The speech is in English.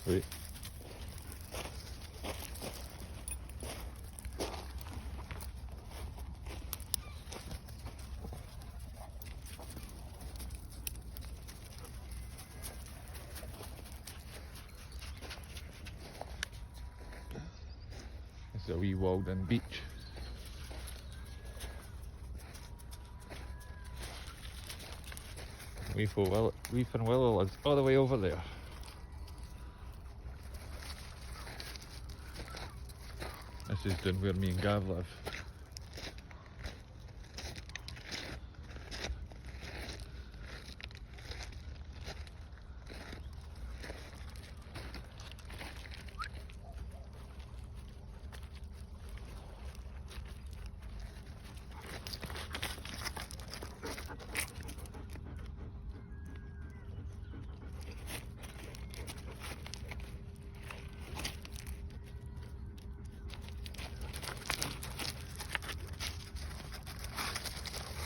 Wait. This is a wee Walden beach. Reef and Willow is all the way over there. This is down where me and Gav live.